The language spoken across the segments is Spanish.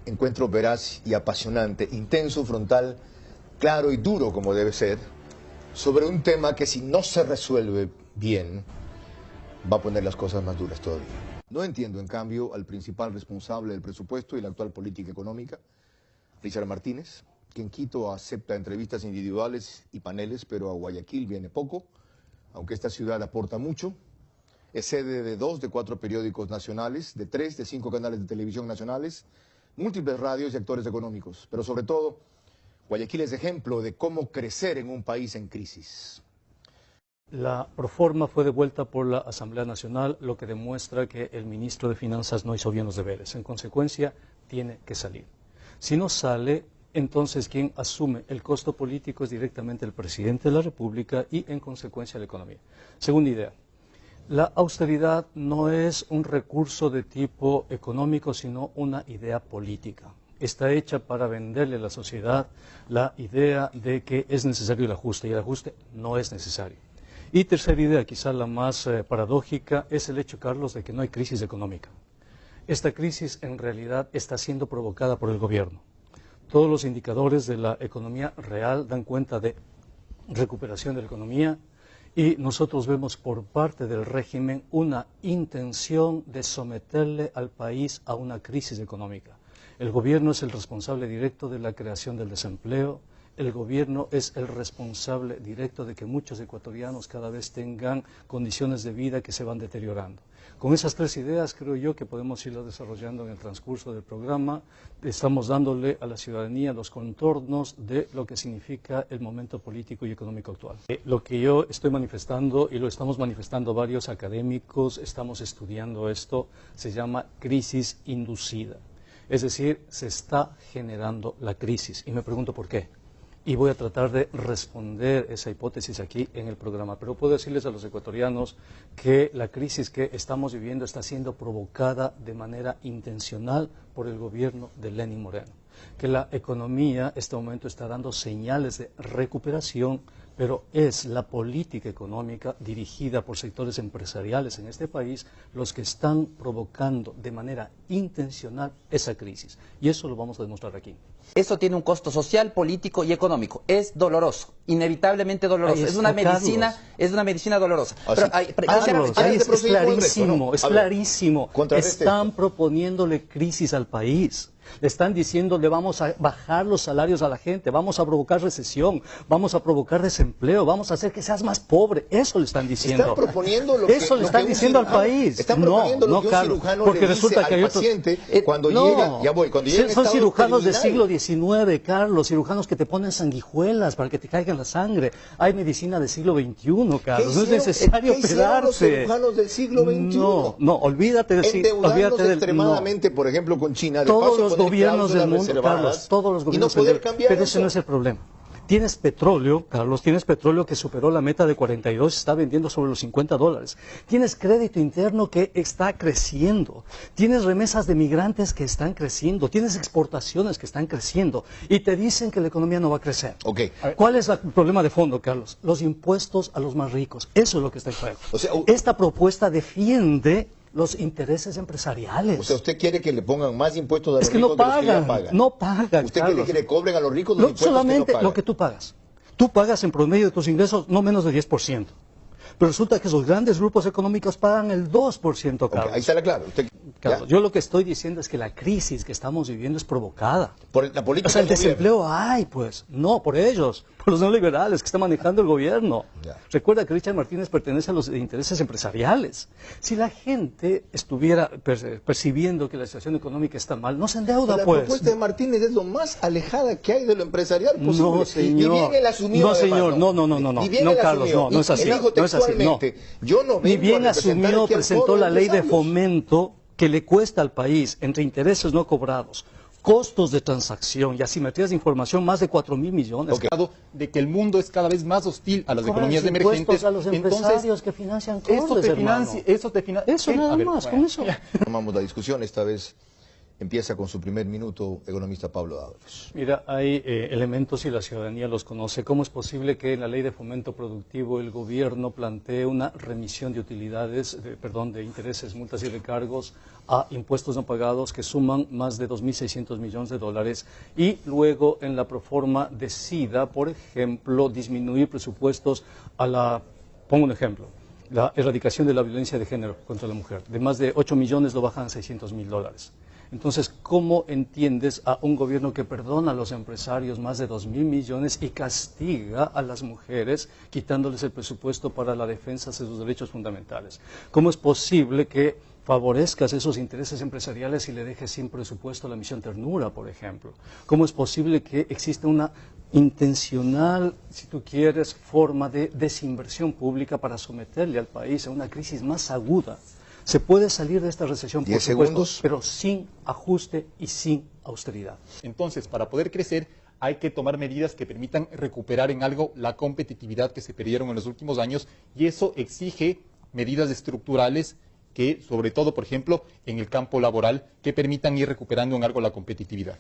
encuentro veraz y apasionante, intenso, frontal, claro y duro como debe ser, sobre un tema que si no se resuelve bien, va a poner las cosas más duras todavía. No entiendo, en cambio, al principal responsable del presupuesto y la actual política económica, Richard Martínez, que en Quito acepta entrevistas individuales y paneles, pero a Guayaquil viene poco, aunque esta ciudad aporta mucho. Es sede de 2 de 4 periódicos nacionales, de 3 de 5 canales de televisión nacionales, múltiples radios y actores económicos. Pero sobre todo, Guayaquil es ejemplo de cómo crecer en un país en crisis. La proforma fue devuelta por la Asamblea Nacional, lo que demuestra que el ministro de Finanzas no hizo bien los deberes. En consecuencia, tiene que salir. Si no sale, entonces quien asume el costo político es directamente el presidente de la República y, en consecuencia, la economía. Segunda idea. La austeridad no es un recurso de tipo económico, sino una idea política. Está hecha para venderle a la sociedad la idea de que es necesario el ajuste, y el ajuste no es necesario. Y tercera idea, quizá la más paradójica, es el hecho, Carlos, de que no hay crisis económica. Esta crisis en realidad está siendo provocada por el gobierno. Todos los indicadores de la economía real dan cuenta de recuperación de la economía, y nosotros vemos por parte del régimen una intención de someterle al país a una crisis económica. El gobierno es el responsable directo de la creación del desempleo, el gobierno es el responsable directo de que muchos ecuatorianos cada vez tengan condiciones de vida que se van deteriorando. Con esas tres ideas creo yo que podemos irlo desarrollando en el transcurso del programa. Estamos dándole a la ciudadanía los contornos de lo que significa el momento político y económico actual. Lo que yo estoy manifestando, y lo estamos manifestando varios académicos, estamos estudiando esto, se llama crisis inducida. Es decir, se está generando la crisis. Y me pregunto por qué. Y voy a tratar de responder esa hipótesis aquí en el programa. Pero puedo decirles a los ecuatorianos que la crisis que estamos viviendo está siendo provocada de manera intencional por el gobierno de Lenín Moreno. Que la economía en este momento está dando señales de recuperación, pero es la política económica dirigida por sectores empresariales en este país los que están provocando de manera intencional esa crisis. Y eso lo vamos a demostrar aquí. Eso tiene un costo social, político y económico. Es doloroso, inevitablemente doloroso. Es una medicina dolorosa. Es clarísimo, es clarísimo. Están proponiéndole crisis al país. Le están diciendo, le vamos a bajar los salarios a la gente, vamos a provocar recesión, vamos a provocar desempleo, vamos a hacer que seas más pobre. Eso le están diciendo. Están proponiendo lo que, eso le están diciendo al país. Están proponiendo lo que un cirujano le dice al paciente cuando llega, ya voy, cuando llega en son estado cirujanos del terminal. siglo XIX, Carlos, cirujanos que te ponen sanguijuelas para que te caiga la sangre. Hay medicina del siglo XXI, Carlos, no es necesario operarse. Los cirujanos del siglo XXI? No, olvídate del siglo. Endeudándose extremadamente, por ejemplo, con China. De todos paso, los gobiernos del mundo, Carlos, todos los gobiernos y no poder cambiar pero eso. ese no es el problema. Tienes petróleo, Carlos, tienes petróleo que superó la meta de 42, está vendiendo sobre los $50. Tienes crédito interno que está creciendo. Tienes remesas de migrantes que están creciendo. Tienes exportaciones que están creciendo. Y te dicen que la economía no va a crecer. Okay. ¿Cuál es el problema de fondo, Carlos? Los impuestos a los más ricos. Eso es lo que está en juego. O sea, esta propuesta defiende los intereses empresariales. O sea, ¿usted quiere que le pongan más impuestos a los ricos? Es que no pagan, no pagan. ¿Usted quiere que le cobren a los ricos los impuestos solamente que no pagan? lo que tú pagas. Tú pagas en promedio de tus ingresos no menos de 10%. Pero resulta que esos grandes grupos económicos pagan el 2%, Carlos. Okay, ahí está la clave. Carlos, yo lo que estoy diciendo es que la crisis que estamos viviendo es provocada. Por la política. O sea, el desempleo hay, pues. No, por ellos, por los neoliberales que están manejando el gobierno. Ya. Recuerda que Richard Martínez pertenece a los intereses empresariales. Si la gente estuviera percibiendo que la situación económica está mal, no se endeuda, la pues. La propuesta de Martínez es lo más alejada que hay de lo empresarial posible. No, señor. Y bien él asumió, no, señor, además, no, Carlos, no es así. No es así, no. Yo no Ni bien asumió, presentó la ley de fomento que le cuesta al país, entre intereses no cobrados, costos de transacción y asimetrías de información, más de 4.000 millones. Okay. De que el mundo es cada vez más hostil a las economías emergentes. A los empresarios que financian cosas, eso nada más, con eso. Ya. Tomamos la discusión esta vez Empieza con su primer minuto, economista Pablo Dávalos. Mira, hay elementos y la ciudadanía los conoce. ¿Cómo es posible que en la Ley de Fomento Productivo el gobierno plantee una remisión de utilidades, de intereses, multas y recargos a impuestos no pagados que suman más de 2.600 millones de dólares y luego en la proforma decida, por ejemplo, disminuir presupuestos a la, pongo un ejemplo, la erradicación de la violencia de género contra la mujer? De más de 8 millones lo bajan a 600.000 dólares. Entonces, ¿cómo entiendes a un gobierno que perdona a los empresarios más de 2.000 millones y castiga a las mujeres quitándoles el presupuesto para la defensa de sus derechos fundamentales? ¿Cómo es posible que favorezcas esos intereses empresariales y le dejes sin presupuesto a la misión Ternura, por ejemplo? ¿Cómo es posible que exista una intencional, si tú quieres, forma de desinversión pública para someterle al país a una crisis más aguda? Se puede salir de esta recesión, por supuesto, pero sin ajuste y sin austeridad. Entonces, para poder crecer, hay que tomar medidas que permitan recuperar en algo la competitividad que se perdieron en los últimos años, y eso exige medidas estructurales que, sobre todo, por ejemplo, en el campo laboral, que permitan ir recuperando en algo la competitividad.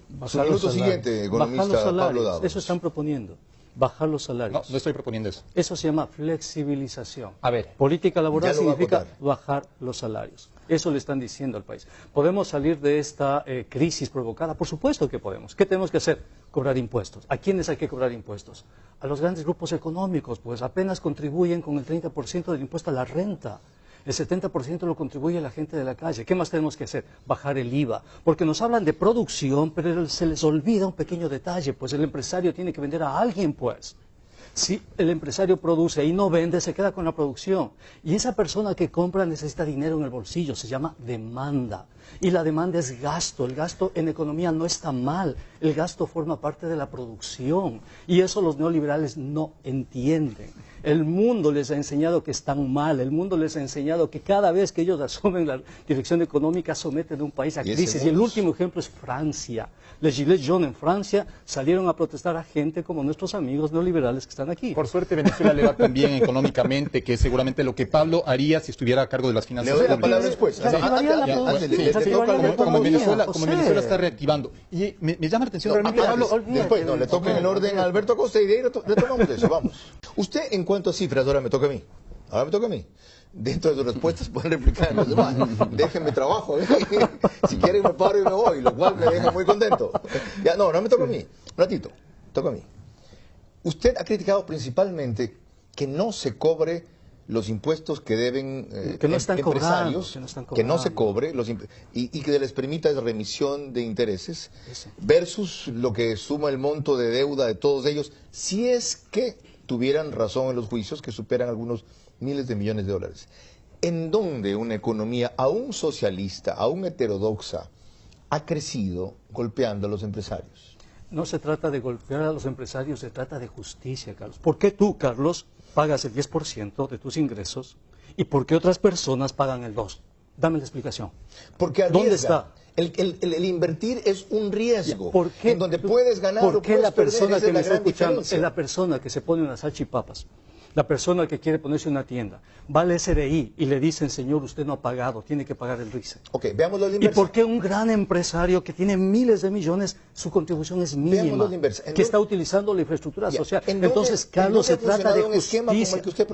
Bajar los salarios. Bajar los salarios, eso están proponiendo. Bajar los salarios. No, no estoy proponiendo eso. Eso se llama flexibilización. A ver. Política laboral significa bajar los salarios. Eso le están diciendo al país. ¿Podemos salir de esta crisis provocada? Por supuesto que podemos. ¿Qué tenemos que hacer? Cobrar impuestos. ¿A quiénes hay que cobrar impuestos? A los grandes grupos económicos, pues apenas contribuyen con el 30% del impuesto a la renta. El 70% lo contribuye la gente de la calle. ¿Qué más tenemos que hacer? Bajar el IVA. Porque nos hablan de producción, pero se les olvida un pequeño detalle, pues el empresario tiene que vender a alguien, pues. Si el empresario produce y no vende, se queda con la producción. Y esa persona que compra necesita dinero en el bolsillo, se llama demanda. Y la demanda es gasto. El gasto en economía no está mal. El gasto forma parte de la producción. Y eso los neoliberales no entienden. El mundo les ha enseñado que están mal. El mundo les ha enseñado que cada vez que ellos asumen la dirección económica someten a un país a crisis. Y el último ejemplo es Francia. Les Gilets jaunes en Francia salieron a protestar a gente como nuestros amigos neoliberales que están aquí. Por suerte Venezuela le va tan bien económicamente, que es seguramente lo que Pablo haría si estuviera a cargo de las finanzas públicas. Le doy la palabra después. Como Venezuela está reactivando. Y me llama la atención realmente, Pablo. Después, le toca en el orden a Alberto Acosta y de ahí retomamos eso, vamos. Usted, en cuanto a cifras, ahora me toca a mí. Dentro de sus respuestas pueden replicar en los demás. Déjenme trabajo. Si quieren me paro y me voy, lo cual me deja muy contento. Ya, no me toca a mí. Un ratito, toca a mí. Usted ha criticado principalmente que no se cobre los impuestos que deben empresarios, que no se cobre y que les permita esa remisión de intereses versus lo que suma el monto de deuda de todos ellos, si es que tuvieran razón en los juicios que superan algunos miles de millones de dólares. ¿En dónde una economía aún socialista, aún heterodoxa, ha crecido golpeando a los empresarios? No se trata de golpear a los empresarios, se trata de justicia, Carlos. ¿Por qué tú, Carlos, pagas el 10% de tus ingresos y por qué otras personas pagan el 2%? Dame la explicación. Porque arriesga. ¿Dónde está? El invertir es un riesgo. ¿Por qué, en donde puedes ganar ¿por o qué puedes la persona perder? que me Es está la gran escuchando diferencia. es la persona que se pone unas salchipapas? La persona que quiere ponerse una tienda, va al SRI y le dicen, señor, usted no ha pagado, tiene que pagar el RICE. Ok, veámoslo de ¿Y por qué un gran empresario que tiene miles de millones, su contribución es mínima, que está utilizando la infraestructura social? Entonces, Carlos, se trata de justicia.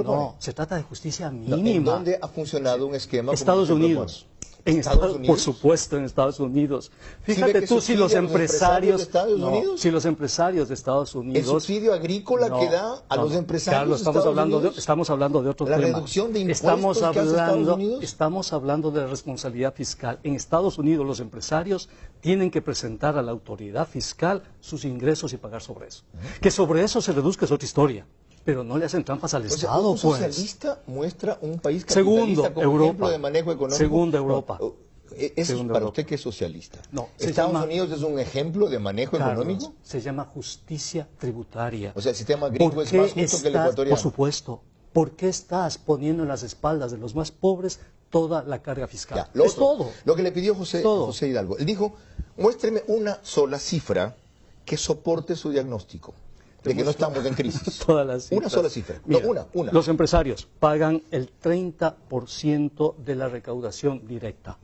No, se trata de justicia mínima. ¿En dónde ha funcionado un esquema Estados como Unidos. En Estados Unidos, por supuesto, en Estados Unidos. Fíjate tú si los empresarios de Estados Unidos, si los empresarios de Estados Unidos, el subsidio agrícola que da a los empresarios, Carlos, estamos hablando de otro tema. La reducción de impuestos que hace Estados Unidos. Estamos hablando de responsabilidad fiscal. En Estados Unidos los empresarios tienen que presentar a la autoridad fiscal sus ingresos y pagar sobre eso. Que sobre eso se reduzca es otra historia. Pero no le hacen trampas al Estado, un socialista muestra un país capitalista segundo, como Europa. Ejemplo de manejo económico. Segundo, Europa. ¿Para usted qué es socialista? No, ¿Estados Unidos es un ejemplo de manejo económico? Se llama justicia tributaria. O sea, el sistema gringo es más justo que el ecuatoriano. Por supuesto. ¿Por qué estás poniendo en las espaldas de los más pobres toda la carga fiscal? Es todo. Lo que le pidió José Hidalgo. Él dijo, muéstreme una sola cifra que soporte su diagnóstico de que no estamos en crisis. Una sola cifra. Mira, no, una. Los empresarios pagan el 30% de la recaudación directa.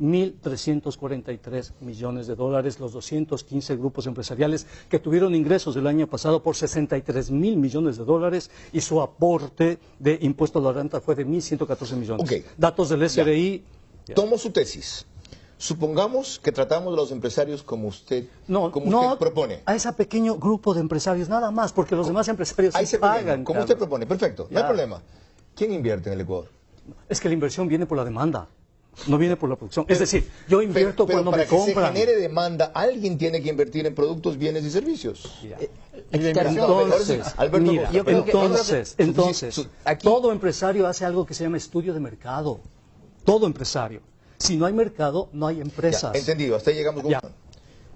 1.343 millones de dólares, los 215 grupos empresariales que tuvieron ingresos el año pasado por 63.000 millones de dólares y su aporte de impuesto a la renta fue de 1.114 millones. Okay. Datos del SRI. Tomo su tesis. Supongamos que tratamos a los empresarios como usted propone. A ese pequeño grupo de empresarios, nada más, porque los demás empresarios sí pagan. Como usted propone, perfecto, no hay problema. ¿Quién invierte en el Ecuador? Es que la inversión viene por la demanda, no viene por la producción. Es decir, yo invierto cuando me compran. Para que se genere demanda, alguien tiene que invertir en productos, bienes y servicios. Entonces, todo empresario hace algo que se llama estudio de mercado. Todo empresario. Si no hay mercado, no hay empresas. Ya, entendido, hasta ahí llegamos.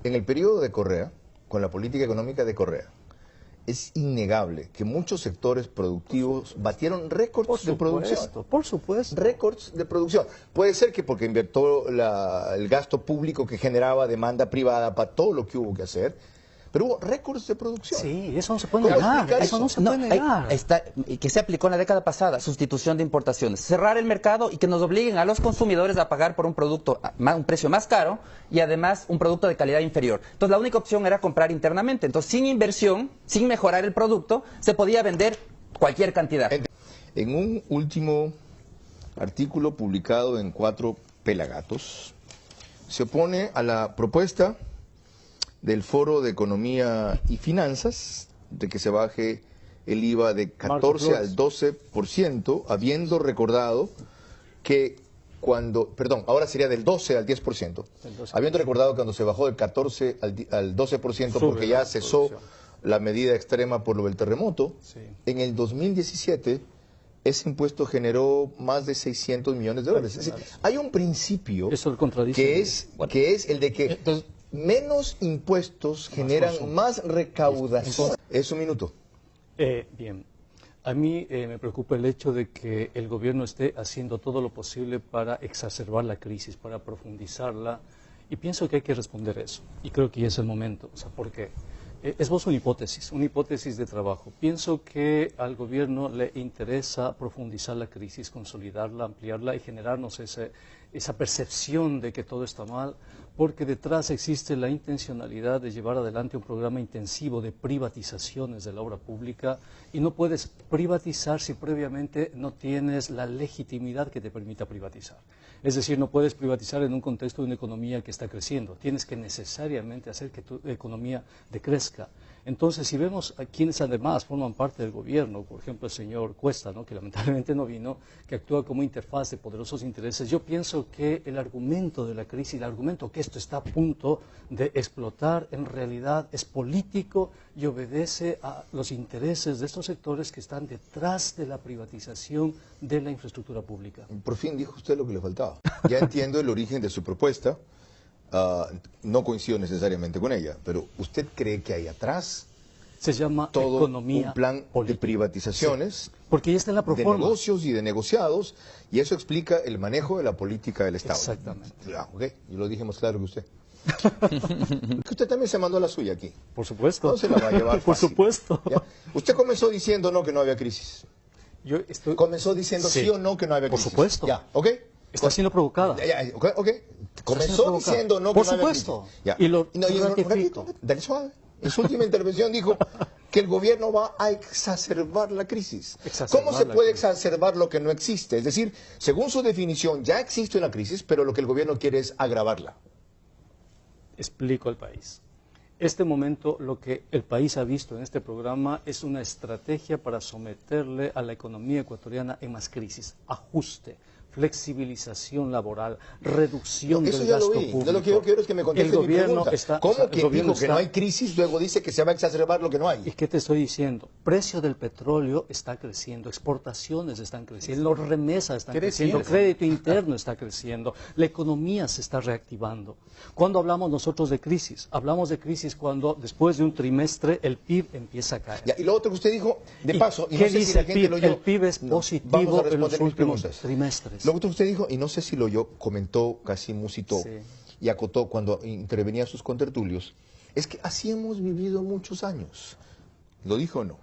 En el periodo de Correa, con la política económica de Correa, es innegable que muchos sectores productivos batieron récords de producción. Por supuesto. Récords de producción. Puede ser que porque invirtió el gasto público que generaba demanda privada para todo lo que hubo que hacer, pero hubo récords de producción. Sí, eso no se puede negar. Eso no se puede negar. Que se aplicó en la década pasada, sustitución de importaciones. Cerrar el mercado y que nos obliguen a los consumidores a pagar por un producto a un precio más caro y además un producto de calidad inferior. Entonces la única opción era comprar internamente. Entonces sin inversión, sin mejorar el producto, se podía vender cualquier cantidad. En un último artículo publicado en 4 Pelagatos, se opone a la propuesta del Foro de Economía y Finanzas, de que se baje el IVA de 14 al 12%, habiendo recordado que ahora sería del 12 al 10%, habiendo recordado cuando se bajó del 14 al 12%, porque ya cesó la medida extrema por lo del terremoto, en el 2017 ese impuesto generó más de 600 millones de dólares. Es decir, hay un principio que es el de que menos impuestos generan más recaudación. Es un minuto. Bien. A mí me preocupa el hecho de que el gobierno esté haciendo todo lo posible para exacerbar la crisis, para profundizarla, y pienso que hay que responder eso. Y creo que ya es el momento. O sea, ¿por qué? Esbozo una hipótesis de trabajo. Pienso que al gobierno le interesa profundizar la crisis, consolidarla, ampliarla y generarnos esa percepción de que todo está mal, porque detrás existe la intencionalidad de llevar adelante un programa intensivo de privatizaciones de la obra pública, y no puedes privatizar si previamente no tienes la legitimidad que te permita privatizar. Es decir, no puedes privatizar en un contexto de una economía que está creciendo. Tienes que necesariamente hacer que tu economía decrezca. Entonces, si vemos a quienes además forman parte del gobierno, por ejemplo el señor Cuesta, ¿no?, que lamentablemente no vino, que actúa como interfaz de poderosos intereses, yo pienso que el argumento de la crisis, el argumento que esto está a punto de explotar, en realidad es político y obedece a los intereses de estos sectores que están detrás de la privatización de la infraestructura pública. Por fin dijo usted lo que le faltaba. Ya entiendo el origen de su propuesta. No coincido necesariamente con ella, pero ¿usted cree que hay atrás se llama todo economía un plan política, de privatizaciones, sí, porque ya está en la proforma, de negocios y de negociados, y eso explica el manejo de la política del Estado? Exactamente. Okay. Yo lo dije más claro que usted. Que usted también se mandó la suya aquí. Por supuesto. No se la va a llevar Por fácil. supuesto. ¿Ya? Usted comenzó diciendo no, que no había crisis. Comenzó diciendo sí o no, que no había crisis. Por supuesto. Ya, ¿ok? Está siendo provocada. Okay. Comenzó diciendo no, que por no había supuesto. crisis. Ya. Y lo ratifico. Dale suave. En su última intervención dijo que el gobierno va a exacerbar la crisis. ¿Cómo se puede exacerbar lo que no existe? Es decir, según su definición, ya existe una crisis, pero lo que el gobierno quiere es agravarla. Explico al país. Este momento, lo que el país ha visto en este programa es una estrategia para someterle a la economía ecuatoriana en más crisis, ajuste, flexibilización laboral, reducción del gasto público. Lo que yo quiero es que me conteste mi pregunta. ¿Cómo que dijo que no hay crisis, luego dice que se va a exacerbar lo que no hay? ¿Y qué te estoy diciendo? Precio del petróleo está creciendo, exportaciones están creciendo, los remesas están creciendo, crédito interno está creciendo, la economía se está reactivando. ¿Cuándo hablamos nosotros de crisis? Hablamos de crisis cuando después de un trimestre el PIB empieza a caer. Ya, y lo otro que usted dijo, de paso, y ¿qué no sé dice si la gente lo oyó. El PIB es positivo en los últimos trimestres. Lo que usted dijo, y no sé si lo oyó, comentó, casi musitó, y acotó cuando intervenía sus contertulios, es que así hemos vivido muchos años. ¿Lo dijo o no?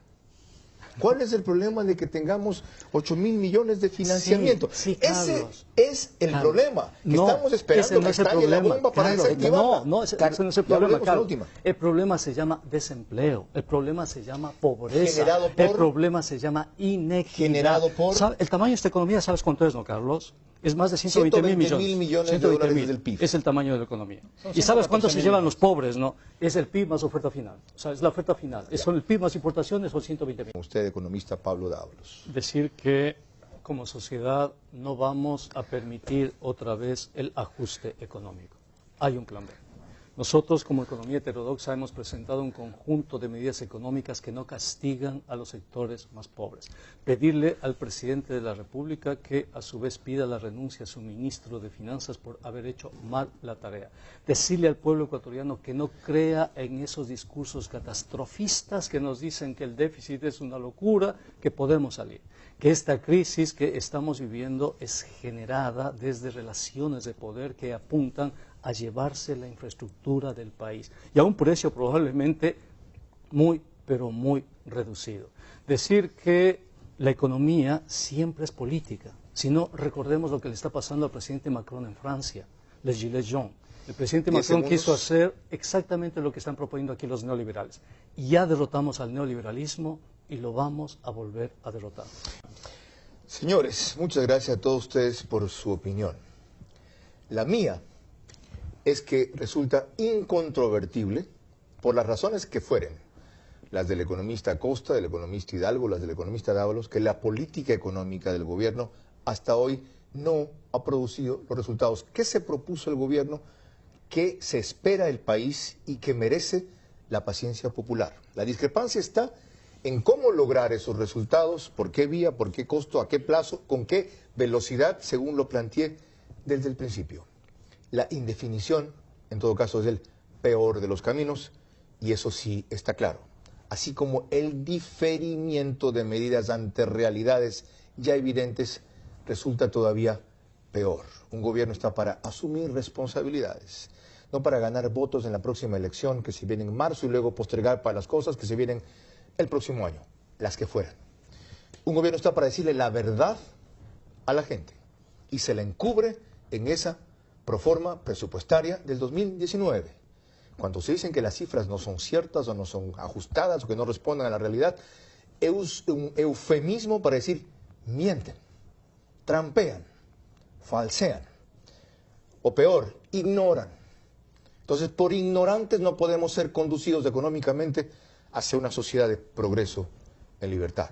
¿Cuál es el problema de que tengamos 8.000 millones de financiamiento? Sí, ese Carlos. es el problema, que No, estamos esperando ese no que es el estalle la problema, bomba para Carlos, desactivarla. No, ese no es el Ya problema, volvemos a la Carlos. última. El problema se llama desempleo, el problema se llama pobreza, Generado por- el problema se llama inequidad. Generado por- El tamaño de esta economía, ¿sabes cuánto es, no, Carlos? Es más de 120.000 120.000 millones de dólares 120.000 del PIB. Es el tamaño de la economía. Son ¿Y sabes cuánto se 114.000 llevan los pobres, no? Es el PIB más oferta final. O sea, es la oferta final. Son el PIB más importaciones, son 120.000. Usted, economista Pablo Dávalos. Decir que como sociedad no vamos a permitir otra vez el ajuste económico. Hay un plan B. Nosotros, como economía heterodoxa, hemos presentado un conjunto de medidas económicas que no castigan a los sectores más pobres. Pedirle al presidente de la República que, a su vez, pida la renuncia a su ministro de Finanzas por haber hecho mal la tarea. Decirle al pueblo ecuatoriano que no crea en esos discursos catastrofistas que nos dicen que el déficit es una locura, que podemos salir. Que esta crisis que estamos viviendo es generada desde relaciones de poder que apuntan a llevarse la infraestructura del país y a un precio probablemente muy, pero muy reducido. Decir que la economía siempre es política. Si no, recordemos lo que le está pasando al presidente Macron en Francia, les gilets jaunes. El presidente 10 Macron segundos. quiso hacer exactamente lo que están proponiendo aquí los neoliberales. Ya derrotamos al neoliberalismo y lo vamos a volver a derrotar. Señores, muchas gracias a todos ustedes por su opinión. La mía es que resulta incontrovertible, por las razones que fueren, las del economista Acosta, del economista Hidalgo, las del economista Dávalos, que la política económica del gobierno hasta hoy no ha producido los resultados que se propuso el gobierno, que se espera el país y que merece la paciencia popular. La discrepancia está en cómo lograr esos resultados, por qué vía, por qué costo, a qué plazo, con qué velocidad, según lo planteé desde el principio. La indefinición, en todo caso, es el peor de los caminos, y eso sí está claro. Así como el diferimiento de medidas ante realidades ya evidentes resulta todavía peor. Un gobierno está para asumir responsabilidades, no para ganar votos en la próxima elección que se viene en marzo y luego postergar para las cosas que se vienen el próximo año, las que fueran. Un gobierno está para decirle la verdad a la gente y se la encubre en esa proforma presupuestaria del 2019. Cuando se dicen que las cifras no son ciertas o no son ajustadas o que no responden a la realidad, es un eufemismo para decir mienten, trampean, falsean o peor, ignoran. Entonces, por ignorantes no podemos ser conducidos económicamente hacia una sociedad de progreso en libertad.